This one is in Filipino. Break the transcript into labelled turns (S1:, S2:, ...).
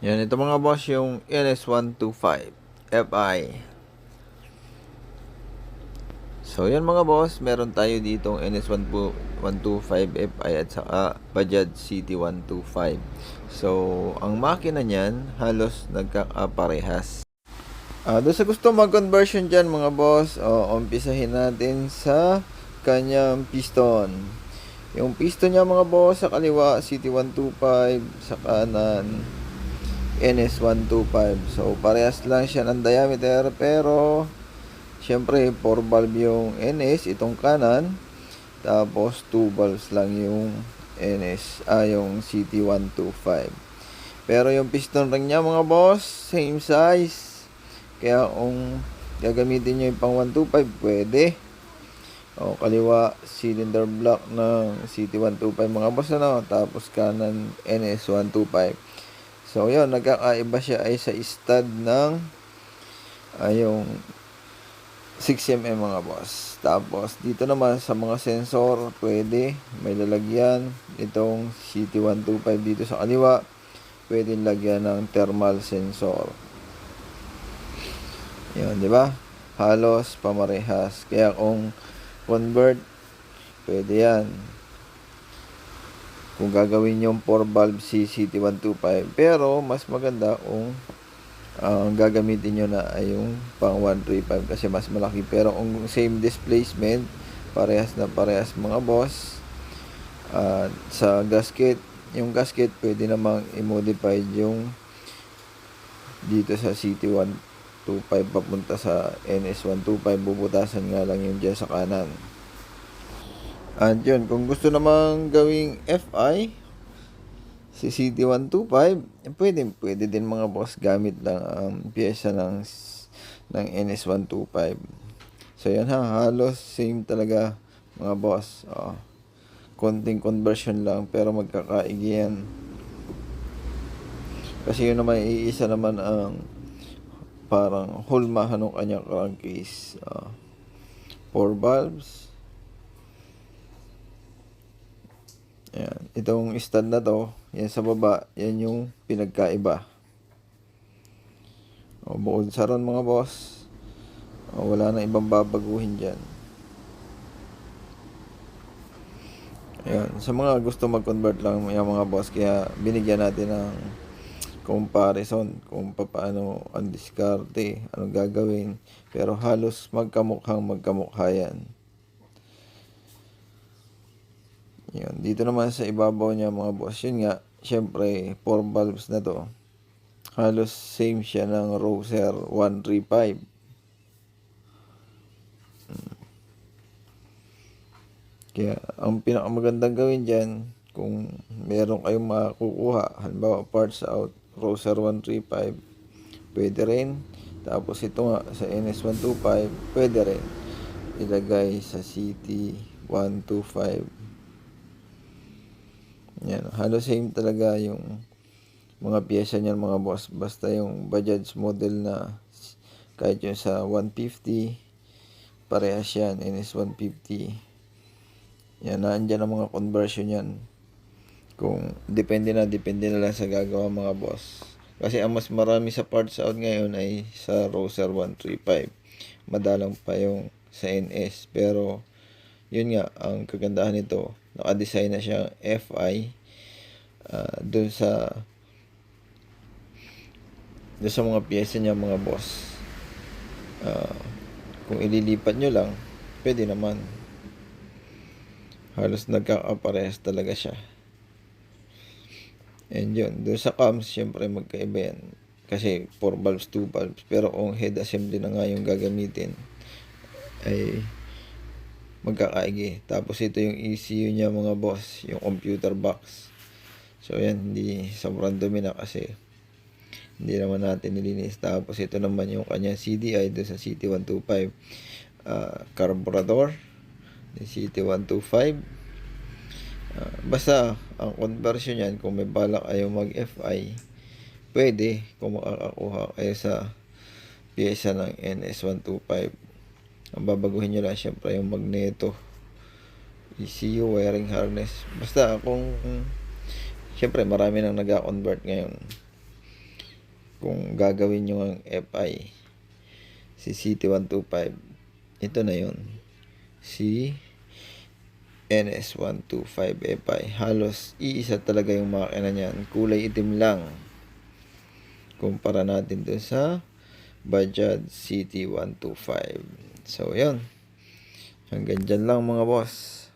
S1: Yan, ito mga boss yung NS125 Fi. So yan mga boss, meron tayo ditong NS125 Fi at saka Bajaj CT125. So ang makina niyan halos nagkakaparehas. Doon sa gusto mag-conversion dyan mga boss, umpisahin natin sa kanyang piston. Yung piston niya mga boss, sa kaliwa CT125, sa kanan NS125. So parehas lang siya ng diameter, pero syempre 4 valve yung NS, itong kanan, tapos 2 valves lang yung yung CT125. Pero yung piston ring niya mga boss, same size. Kaya kung gagamitin nyo yung pang 125, pwede. Kaliwa cylinder block ng CT125 mga boss, tapos kanan NS125. So yun, nagkakaiba siya ay sa stud ng yung 6mm mga boss. Tapos dito naman sa mga sensor, pwede may lalagyan itong CT125 dito sa kaliwa. Pwede lagyan ng thermal sensor. Yun, di ba? Halos pamarehas. Kaya kung convert, pwede yan. Kung gagawin yung 4 valve CT125. Pero mas maganda kung gagamitin nyo na ay yung pang 135 kasi mas malaki. Pero kung same displacement, parehas na parehas mga boss. Sa gasket, yung gasket pwede namang i-modify yung dito sa CT125 papunta sa NS125, bubutasan nga lang yung dyan sa kanan. At yun, kung gusto namang gawing Fi si CT125, pwede din mga boss, gamit lang ang pyesa ng NS125. So yan halos same talaga mga boss. Konting conversion lang pero magkakaigi yan. Kasi yun naman, iisa naman ang parang hulmahan ng kanyang crankcase. 4 valves. Yan. Itong stand na to, yan sa baba, yan yung pinagkaiba. Bukod sa ron mga boss, wala na ibang babaguhin dyan. Ayan. Sa mga gusto mag-convert lang yung mga boss, kaya binigyan natin ng comparison kung paano ang diskarte, anong gagawin. Pero halos magkamukha yan. Yun. Dito naman sa ibabaw niya mga boss, yun nga, syempre 4 valves na to. Halos same siya ng Roser 135. Kaya ang pinakamagandang gawin dyan, kung meron kayong makukuha, halimbawa parts out Roser 135, pwede rin. Tapos ito nga sa NS125, pwede rin ilagay sa CT125. Yan, halos same talaga yung mga pyesa niyan mga boss. Basta yung Bajaj model na kahit yung sa 150, parehas yan, NS150. Yan, naandyan ang mga conversion yan. Kung depende na lang sa gagawa mga boss. Kasi ang mas marami sa parts out ngayon ay sa Roser 135. Madalang pa yung sa NS. Pero yun nga, ang kagandahan nito, naka-design na siya Fi dun sa mga pyesa niya mga boss. Kung ililipat nyo lang, pwede naman. Halos nagkakaparehas talaga siya. And yun, doon sa cams, syempre magkaiba yan. Kasi 4 valves, 2 valves. Pero kung head assembly na nga yung gagamitin, ay magkakaigi. Tapos ito yung ECU niya mga boss, yung computer box. So yan, hindi sobrang dumi na kasi hindi naman natin nilinis. Tapos ito naman yung kanya CDI doon sa CT125. Carburetor, CT125. Basta ang conversion yan, kung may balak ayaw mag Fi, pwede kung makakakuha kayo sa pyesa ng NS125. Ang babaguhin nyo lang syempre yung magneto, ECU, wiring harness. Basta kung syempre marami nang nag-convert ngayon. kung gagawin nyo ang FI, si CT125, ito na yun, si NS125 FI. Halos iisa talaga yung makina niyan, kulay itim lang kumpara natin dun sa Bajaj CT125. So yun, hanggang dyan lang mga boss.